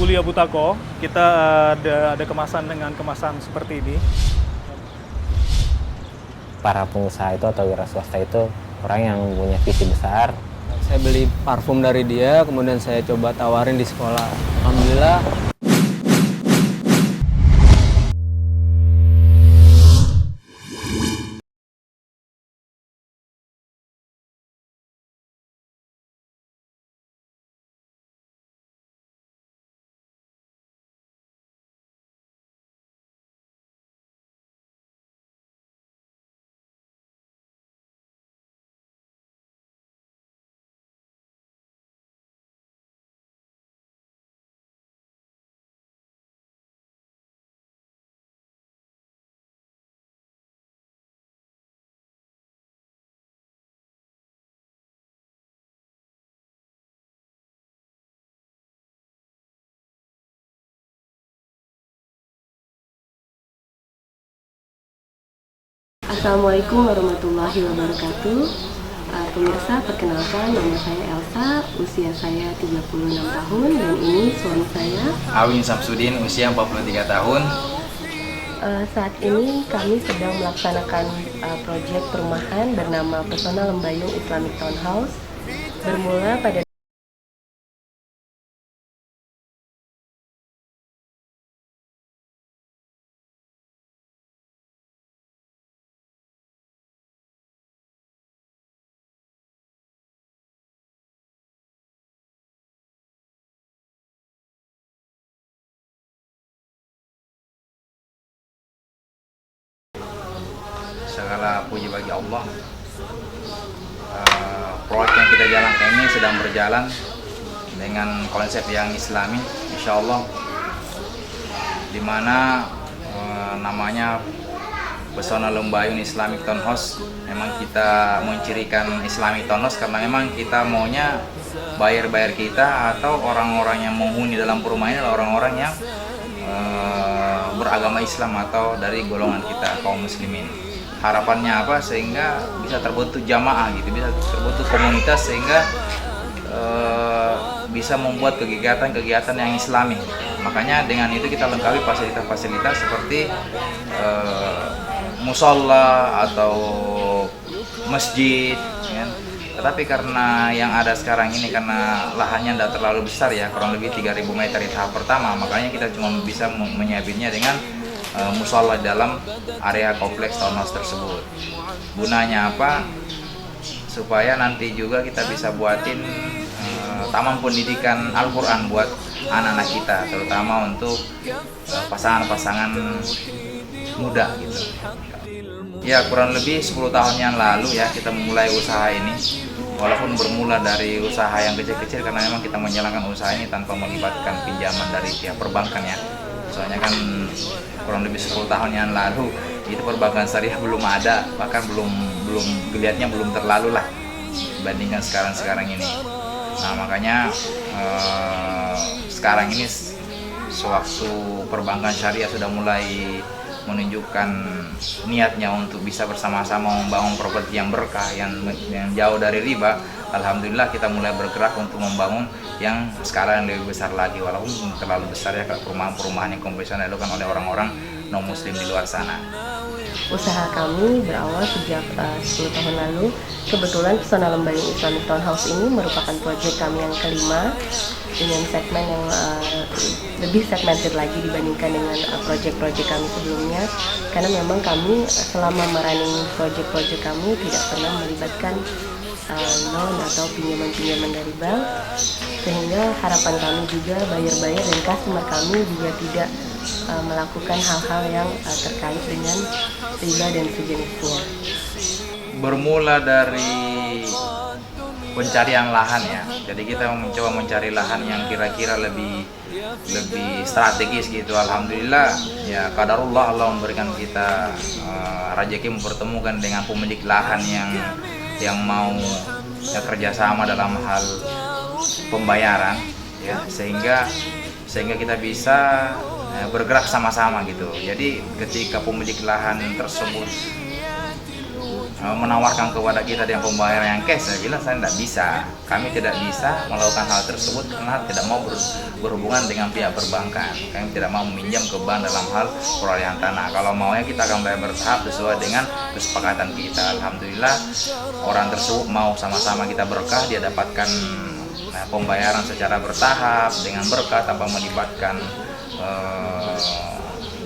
Bulia Butako, kita ada kemasan dengan kemasan seperti ini. Para pengusaha itu atau wira swasta itu orang yang punya visi besar. Saya beli parfum dari dia, kemudian saya coba tawarin di sekolah. Alhamdulillah. Assalamualaikum warahmatullahi wabarakatuh. Pemirsa, perkenalkan, nama saya Elsa, usia saya 36 tahun dan ini suami saya. Awin Samsudin, usia 43 tahun. Saat ini kami sedang melaksanakan proyek perumahan bernama Pesona Lembayung Islamic Townhouse, bermula pada Segala puji bagi Allah. Proyek yang kita jalankan ini sedang berjalan dengan konsep yang Islami, insya Allah, dimana namanya Pesona Lembayung Islamic Townhouse. Memang kita mencirikan Islamic Townhouse karena memang kita maunya buyer kita atau orang-orang yang menghuni dalam perumahan ini adalah orang-orang yang beragama Islam atau dari golongan kita kaum muslimin. Harapannya apa? Sehingga bisa terbentuk jamaah gitu, bisa terbentuk komunitas sehingga bisa membuat kegiatan-kegiatan yang Islami. Makanya dengan itu kita lengkapi fasilitas-fasilitas seperti musola atau masjid, ya. Tetapi karena yang ada sekarang ini karena lahannya tidak terlalu besar ya, kurang lebih 3.000 meter di tahap pertama, makanya kita cuma bisa menyiapinnya dengan musola dalam area kompleks townhouse tersebut. Gunanya apa? Supaya nanti juga kita bisa buatin taman pendidikan Al-Quran buat anak-anak kita, terutama untuk pasangan-pasangan muda gitu. Ya, kurang lebih 10 tahun yang lalu ya kita memulai usaha ini. Walaupun bermula dari usaha yang kecil-kecil karena memang kita menjalankan usaha ini tanpa melibatkan pinjaman dari pihak perbankan ya. Soalnya kan kurang lebih 10 tahun yang lalu itu perbankan syariah belum ada, bahkan belum geliatnya belum terlalu lah dibandingkan sekarang ini. Nah makanya sekarang ini sewaktu perbankan syariah sudah mulai menunjukkan niatnya untuk bisa bersama-sama membangun properti yang berkah, yang jauh dari riba. Alhamdulillah kita mulai bergerak untuk membangun yang skala yang lebih besar lagi, walaupun terlalu besar ya, perumahan-perumahan yang konvensional dilakukan oleh orang-orang non muslim di luar sana. Usaha kami berawal sejak 10 tahun lalu. Kebetulan Pesona Lembayung Islamic Townhouse ini merupakan proyek kami yang kelima dengan segmen yang lebih segmented lagi dibandingkan dengan proyek-proyek kami sebelumnya, karena memang kami selama merunning proyek-proyek kami tidak pernah melibatkan loan atau pinjaman-pinjaman dari bank, sehingga harapan kami juga buyer-buyer dan customer kami juga tidak melakukan hal-hal yang terkait dengan riba dan sejenisnya. Bermula dari pencarian lahan ya, jadi kita mencoba mencari lahan yang kira-kira lebih strategis gitu. Alhamdulillah ya, qadarullah Allah memberikan kita rezeki mempertemukan dengan pemilik lahan yang mau kerjasama dalam hal pembayaran ya, sehingga kita bisa bergerak sama-sama gitu. Jadi ketika pemilik lahan tersebut menawarkan kepada kita dengan pembayaran yang cash. Saya bilang saya tidak bisa, kami tidak bisa melakukan hal tersebut karena tidak mau berhubungan dengan pihak perbankan. Kami tidak mau meminjam ke bank dalam hal perolehan tanah. Kalau maunya kita akan bayar bertahap sesuai dengan kesepakatan kita. Alhamdulillah orang tersebut mau sama-sama kita berkah, dia dapatkan pembayaran secara bertahap dengan berkah tanpa melibatkan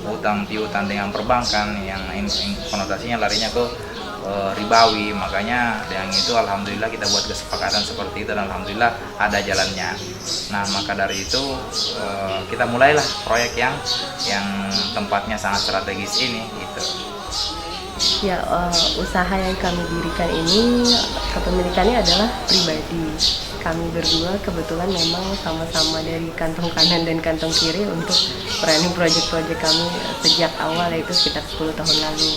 utang piutang dengan perbankan yang konotasinya larinya ke ribawi. Makanya dengan itu alhamdulillah kita buat kesepakatan seperti itu dan alhamdulillah ada jalannya. Nah maka dari itu kita mulailah proyek yang tempatnya sangat strategis ini gitu. Ya, usaha yang kami dirikan ini kepemilikannya adalah pribadi. Kami berdua kebetulan memang sama-sama dari kantong kanan dan kantong kiri untuk running proyek-proyek kami sejak awal, yaitu sekitar 10 tahun lalu.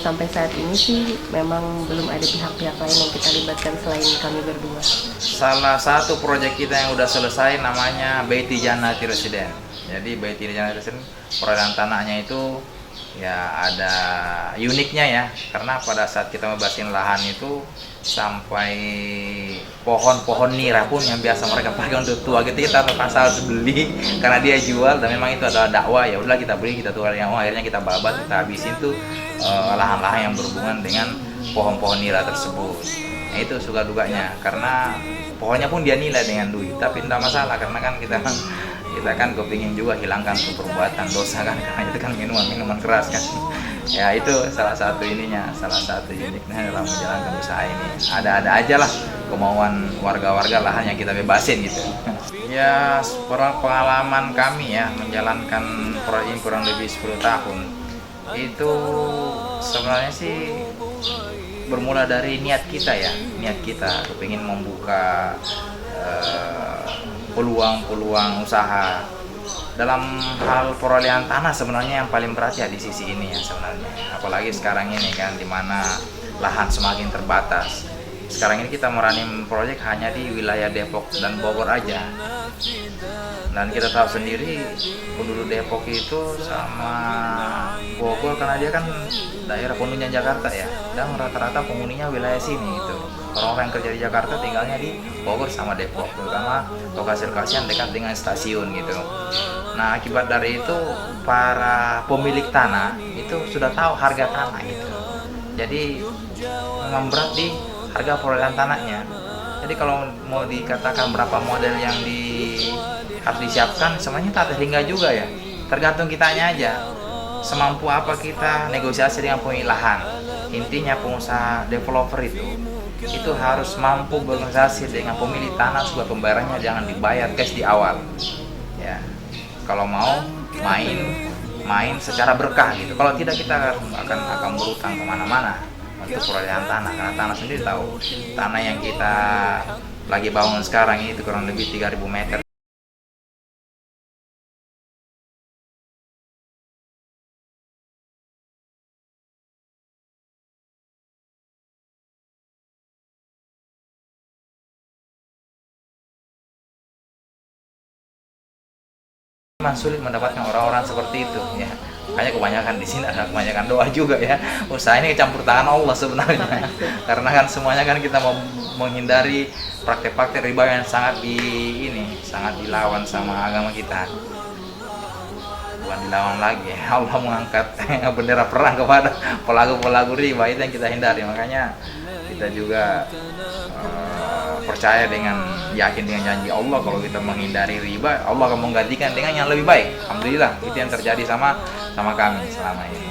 Sampai saat ini sih memang belum ada pihak-pihak lain yang kita libatkan selain kami berdua. Salah satu proyek kita yang udah selesai namanya Baiti Jannati Residen. Jadi Baiti Jannati Residen, perolehan tanahnya itu ya ada uniknya ya, karena pada saat kita membebasin lahan itu sampai pohon-pohon nira pun yang biasa mereka pakai untuk tua gitu kita terpaksa harus beli karena dia jual, dan memang itu adalah dakwah. Ya udahlah kita beli, kita tuar yang akhirnya kita babat, kita habisin tuh lahan-lahan yang berhubungan dengan pohon-pohon nira tersebut. Nah itu suka duganya, karena pohonnya pun dia nilai dengan duit, tapi tidak masalah karena kan kita kan kepingin juga hilangkan perbuatan dosa kan, karena itu kan minuman keras kan. Ya itu salah satu uniknya dalam menjalankan usaha ini. Ada aja lah kemauan warga-warga lahan yang kita bebasin gitu. Ya pengalaman kami ya menjalankan proyek ini kurang lebih 10 tahun itu sebenarnya sih bermula dari niat kita kepingin membuka peluang usaha. Dalam hal perolehan tanah sebenarnya yang paling berat ya di sisi ini ya sebenarnya, apalagi sekarang ini kan dimana lahan semakin terbatas. Sekarang ini kita merunning proyek hanya di wilayah Depok dan Bogor aja, dan kita tahu sendiri penduduk Depok itu sama Bogor karena dia kan daerah penuhnya Jakarta ya, dan rata-rata penghuninya wilayah sini gitu. Orang-orang yang kerja di Jakarta tinggalnya di Bogor sama Depok, terutama lokasi-lokasi yang dekat dengan stasiun gitu. Nah akibat dari itu para pemilik tanah itu sudah tahu harga tanah itu, jadi memang berat di harga perolehan tanahnya. Jadi kalau mau dikatakan berapa model yang harus disiapkan, semuanya tak terhingga juga ya, tergantung kitanya aja semampu apa kita negosiasi dengan pemilik lahan. Intinya pengusaha developer itu harus mampu bernegosiasi dengan pemilik tanah supaya pembayarannya jangan dibayar cash di awal ya, kalau mau main secara berkah gitu. Kalau tidak kita akan berutang kemana-mana untuk perolehan tanah, karena tanah sendiri tahu tanah yang kita lagi bangun sekarang itu kurang lebih 3.000 meter. Memang sulit mendapatkan orang-orang seperti itu ya. Makanya kebanyakan di sini ada kebanyakan doa juga ya. Usaha ini campur tangan Allah sebenarnya. Karena kan semuanya kan kita mau menghindari praktek-praktek riba yang sangat sangat dilawan sama agama kita. Bukan dilawan lagi, Allah mengangkat bendera perang kepada pelaku-pelaku riba, itu yang kita hindari. Makanya kita juga percaya yakin dengan janji Allah, kalau kita menghindari riba, Allah akan menggantikan dengan yang lebih baik. Alhamdulillah itu yang terjadi sama kami selama ini.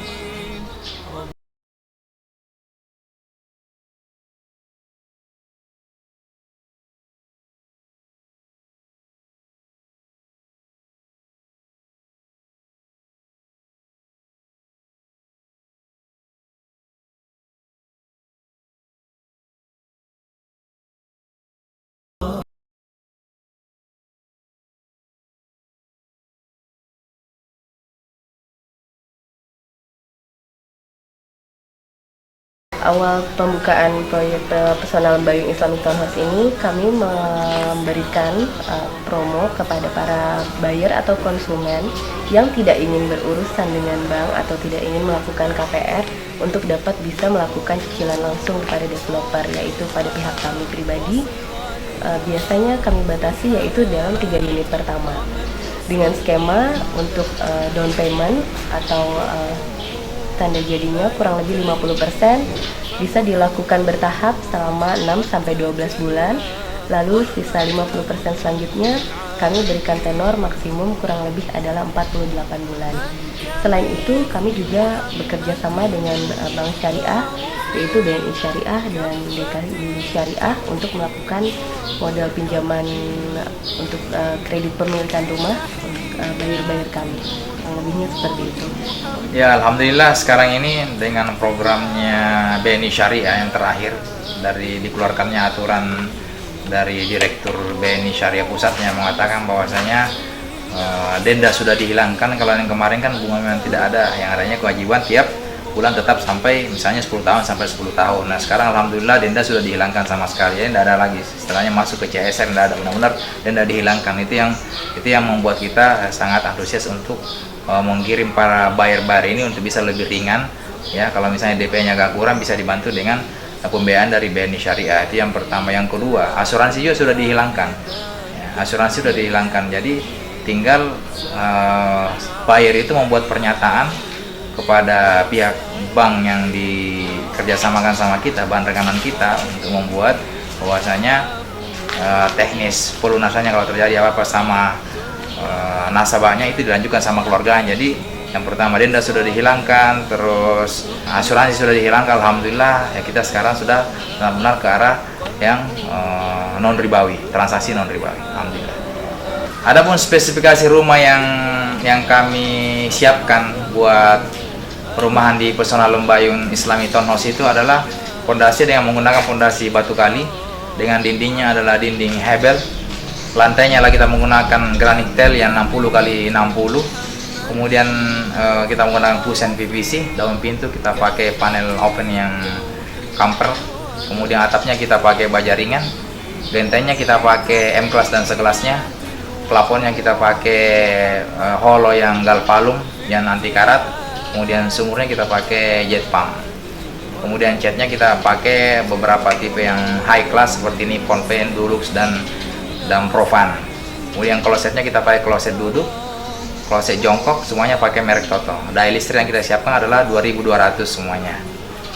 Awal pembukaan proyek Pesona Lembayung Islamic Townhouse ini, kami memberikan promo kepada para buyer atau konsumen yang tidak ingin berurusan dengan bank atau tidak ingin melakukan KPR untuk dapat bisa melakukan cicilan langsung kepada developer, yaitu pada pihak kami pribadi. Biasanya kami batasi yaitu dalam 3 unit pertama dengan skema untuk down payment atau tanda jadinya kurang lebih 50% bisa dilakukan bertahap selama 6-12 bulan, lalu sisa 50% selanjutnya kami berikan tenor maksimum kurang lebih adalah 48 bulan. Selain itu kami juga bekerja sama dengan bank syariah yaitu BNI Syariah dan DKI Syariah untuk melakukan modal pinjaman untuk kredit pemilikan rumah untuk buyer-buyer kami. Yang lebihnya seperti itu. Ya, alhamdulillah sekarang ini dengan programnya BNI Syariah yang terakhir dari dikeluarkannya aturan dari Direktur BNI Syariah Pusatnya mengatakan bahwasanya denda sudah dihilangkan. Kalau yang kemarin kan bunga memang tidak ada, yang adanya kewajiban tiap bulan tetap sampai misalnya 10 tahun sampai 10 tahun. Nah sekarang alhamdulillah denda sudah dihilangkan sama sekali, ya tidak ada lagi istilahnya masuk ke CSR, tidak ada, benar-benar denda dihilangkan. Itu yang membuat kita sangat antusias untuk mengirim para buyer-buyer ini untuk bisa lebih ringan, ya. Kalau misalnya DP-nya agak kurang bisa dibantu dengan pembiayaan dari BNI Syariah. Itu yang pertama. Yang kedua, asuransi juga sudah dihilangkan, ya, asuransi sudah dihilangkan. Jadi tinggal buyer itu membuat pernyataan kepada pihak bank yang dikerjasamakan sama kita, bahan rekanan kita, untuk membuat bahwasanya teknis pelunasannya kalau terjadi apa-apa sama nasabahnya itu dilanjutkan sama keluarganya. Jadi yang pertama denda sudah dihilangkan, terus asuransi sudah dihilangkan. Alhamdulillah ya, kita sekarang sudah benar-benar ke arah yang non ribawi, transaksi non ribawi. Alhamdulillah. Adapun spesifikasi rumah yang kami siapkan buat perumahan di Pesona Lembayung Islamic Townhouse itu adalah fondasi dengan menggunakan fondasi batu kali, dengan dindingnya adalah dinding hebel, lantainya lah kita menggunakan granit tile yang 60 kali 60, kemudian kita menggunakan kusen PVC, daun pintu kita pakai panel open yang kamper, kemudian atapnya kita pakai baja ringan, gentengnya kita pakai M class dan sekelasnya, plafonnya kita pakai holo yang galvalum yang anti karat, kemudian sumurnya kita pakai jet pump, kemudian catnya kita pakai beberapa tipe yang high class seperti Nippon Paint, Dulux dan Profan. Kemudian klosetnya kita pakai kloset duduk, kloset jongkok, semuanya pakai merek Toto. Daya listrik yang kita siapkan adalah 2200 semuanya.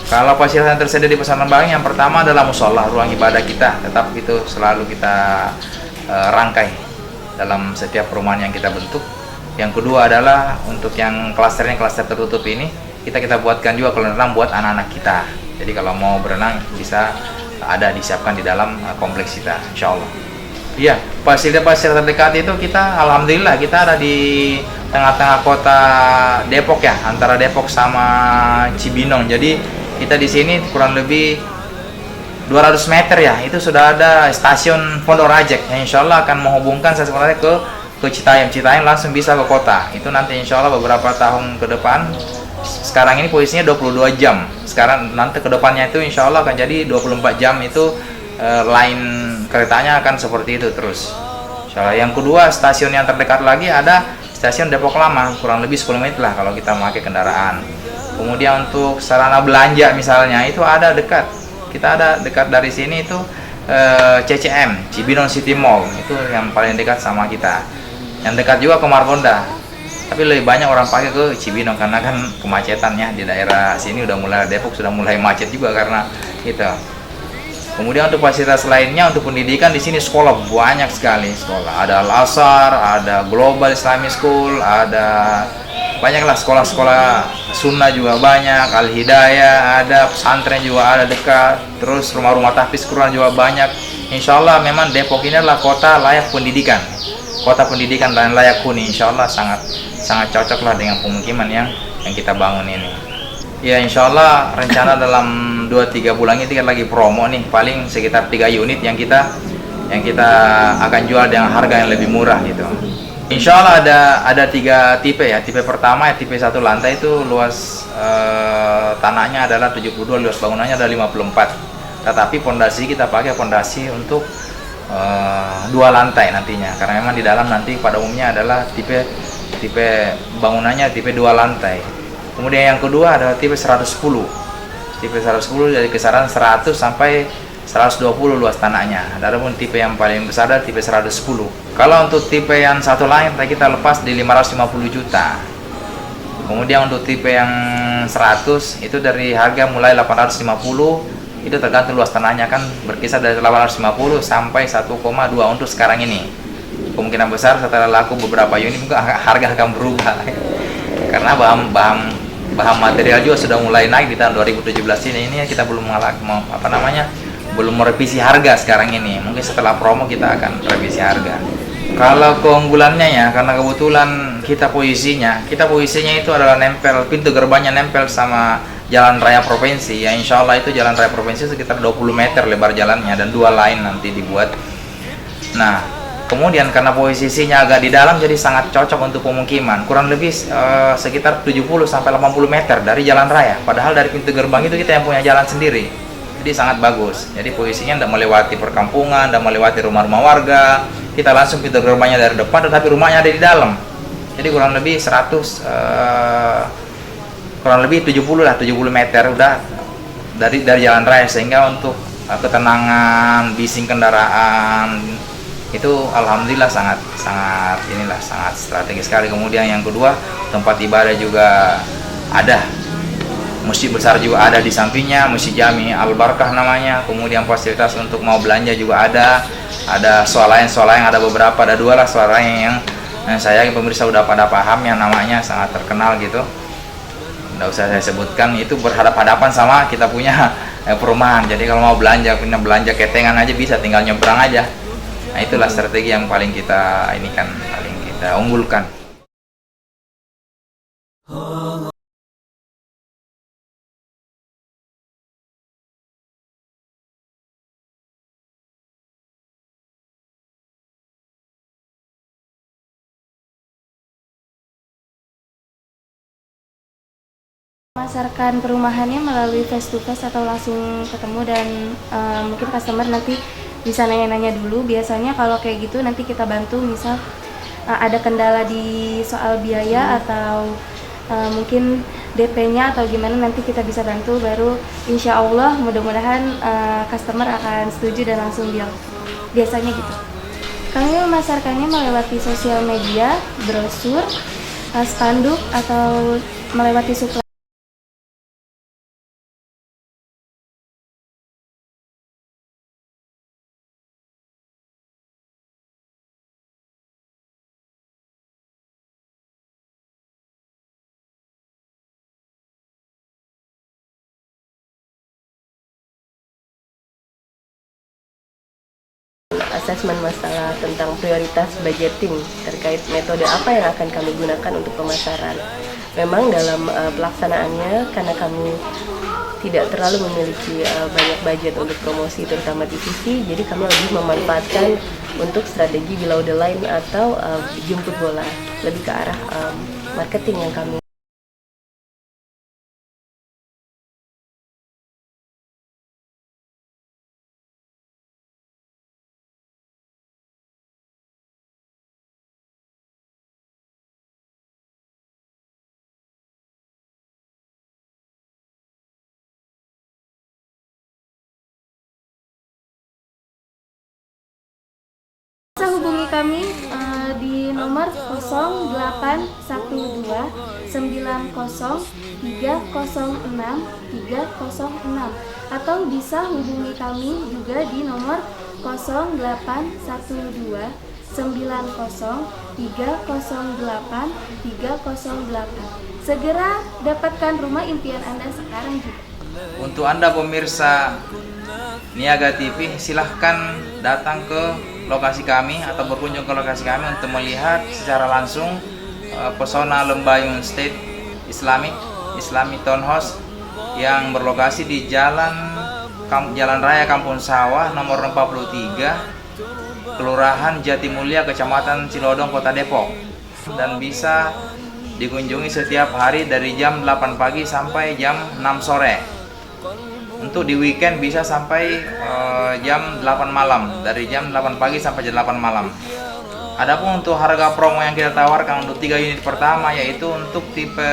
Kalau fasilitas yang tersedia di Pesona Lembayung, yang pertama adalah musola, ruang ibadah kita, tetap itu selalu kita rangkai dalam setiap perumahan yang kita bentuk. Yang kedua adalah untuk yang klasternya, klaster tertutup ini kita buatkan juga kolam renang buat anak-anak kita. Jadi kalau mau berenang bisa ada disiapkan di dalam kompleks kita, insya Allah. Iya, fasilitas terdekat itu kita alhamdulillah kita ada di tengah-tengah kota Depok ya, antara Depok sama Cibinong. Jadi kita di sini kurang lebih 200 meter ya, itu sudah ada stasiun Pondok Rajek yang insya Allah akan menghubungkan saya sebenarnya ke Citayam langsung bisa ke kota. Itu nanti insya Allah beberapa tahun ke depan, sekarang ini posisinya 22 jam, sekarang nanti ke depannya itu insya Allah akan jadi 24 jam, itu line keretanya akan seperti itu terus insya Allah. Yang kedua, stasiun yang terdekat lagi ada stasiun Depok Lama, kurang lebih 10 menit lah kalau kita memakai kendaraan. Kemudian untuk sarana belanja misalnya itu ada dekat, kita ada dekat dari sini itu CCM, Cibinong City Mall, itu yang paling dekat sama kita. Yang dekat juga ke Margonda, tapi lebih banyak orang pakai ke Cibinong karena kan kemacetannya di daerah sini udah mulai, Depok sudah mulai macet juga karena gitu. Kemudian untuk fasilitas lainnya untuk pendidikan di sini sekolah banyak sekali sekolah. Ada Al-Azhar, ada Global Islamic School, ada banyaklah sekolah-sekolah sunnah juga banyak, Al-Hidayah ada, pesantren juga ada dekat, terus rumah-rumah tahfiz Quran juga banyak. Insya Allah memang Depok ini adalah kota layak pendidikan. Kota pendidikan dan layak huni, insya Allah sangat cocok lah dengan pemukiman yang kita bangun ini. Ya insya Allah rencana dalam 2-3 bulan ini kan lagi promo nih, paling sekitar 3 unit yang kita akan jual dengan harga yang lebih murah gitu. Insya Allah ada 3 tipe ya. Tipe pertama ya, tipe 1 lantai itu luas tanahnya adalah 72, luas bangunannya adalah 54. Tetapi pondasi kita pakai pondasi untuk 2 lantai nantinya, karena memang di dalam nanti pada umumnya adalah tipe bangunannya tipe 2 lantai. Kemudian yang kedua adalah tipe 110. Tipe 110 dari kisaran 100 sampai 120 luas tanahnya. Adapun tipe yang paling besar adalah tipe 110. Kalau untuk tipe yang 1 lantai kita lepas di 550 juta. Kemudian untuk tipe yang 100 itu dari harga mulai 850, itu tergantung luas tanahnya, kan berkisar dari 850 sampai 1,2 untuk sekarang ini. Kemungkinan besar setelah laku beberapa unit mungkin harga akan berubah karena bahan material juga sudah mulai naik di tahun 2017 ini kita belum belum merevisi harga sekarang ini. Mungkin setelah promo kita akan revisi harga. Kalau keunggulannya ya, karena kebetulan kita posisinya itu adalah nempel, pintu gerbangnya nempel sama jalan raya provinsi ya. Insya Allah itu jalan raya provinsi sekitar 20 meter lebar jalannya dan 2 lain nanti dibuat. Nah, kemudian karena posisinya agak di dalam jadi sangat cocok untuk pemukiman. Kurang lebih sekitar 70 sampai 80 meter dari jalan raya. Padahal dari pintu gerbang itu kita yang punya jalan sendiri. Jadi sangat bagus. Jadi posisinya tidak melewati perkampungan, tidak melewati rumah-rumah warga. Kita langsung pintu gerbangnya dari depan, tetapi rumahnya ada di dalam. Jadi kurang lebih 70 meter udah dari jalan raya, sehingga untuk ketenangan bising kendaraan itu alhamdulillah sangat strategis sekali. Kemudian yang kedua, tempat ibadah juga ada, masjid besar juga ada di sampingnya, Masjid Jami Al Barkah namanya. Kemudian fasilitas untuk mau belanja juga ada swalayan ada beberapa, ada 2 lah swalayan yang saya pemirsa udah pada paham, yang namanya sangat terkenal gitu. Nggak usah saya sebutkan, itu berhadap-hadapan sama kita punya perumahan. Jadi kalau mau belanja ketengan aja bisa, tinggal nyebrang aja. Nah, itulah strategi yang paling kita unggulkan. Memasarkan perumahannya melalui face to face atau langsung ketemu, dan mungkin customer nanti bisa nanya-nanya dulu. Biasanya kalau kayak gitu nanti kita bantu, misal ada kendala di soal biaya atau mungkin DP-nya atau gimana, nanti kita bisa bantu. Baru insya Allah mudah-mudahan customer akan setuju dan langsung deal. Biasanya gitu. Kami memasarkannya melewati sosial media, brosur, spanduk, atau melewati supply. Asesmen masalah tentang prioritas budgeting terkait metode apa yang akan kami gunakan untuk pemasaran. Memang dalam pelaksanaannya, karena kami tidak terlalu memiliki banyak budget untuk promosi terutama TV, jadi kami lebih memanfaatkan untuk strategi below the line atau jemput bola, lebih ke arah marketing yang kami. Bisa hubungi kami di nomor 0812 90 306 306, atau bisa hubungi kami juga di nomor 0812 90 308 308. Segera dapatkan rumah impian Anda sekarang juga. Untuk Anda pemirsa Niaga TV, silahkan datang ke lokasi kami atau berkunjung ke lokasi kami untuk melihat secara langsung pesona Lembayung State Islamic Townhouse yang berlokasi di Jalan Raya Kampung Sawah nomor 43 Kelurahan Jatimulya, Kecamatan Cilodong, Kota Depok, dan bisa dikunjungi setiap hari dari jam 8 pagi sampai jam 6 sore. Untuk di weekend bisa sampai jam 8 malam, dari jam 8 pagi sampai jam 8 malam. Adapun untuk harga promo yang kita tawarkan untuk 3 unit pertama, yaitu untuk tipe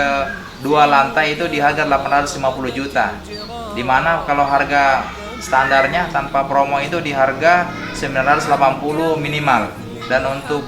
2 lantai itu di harga 850 juta. Dimana kalau harga standarnya tanpa promo itu di harga 980 minimal. Dan untuk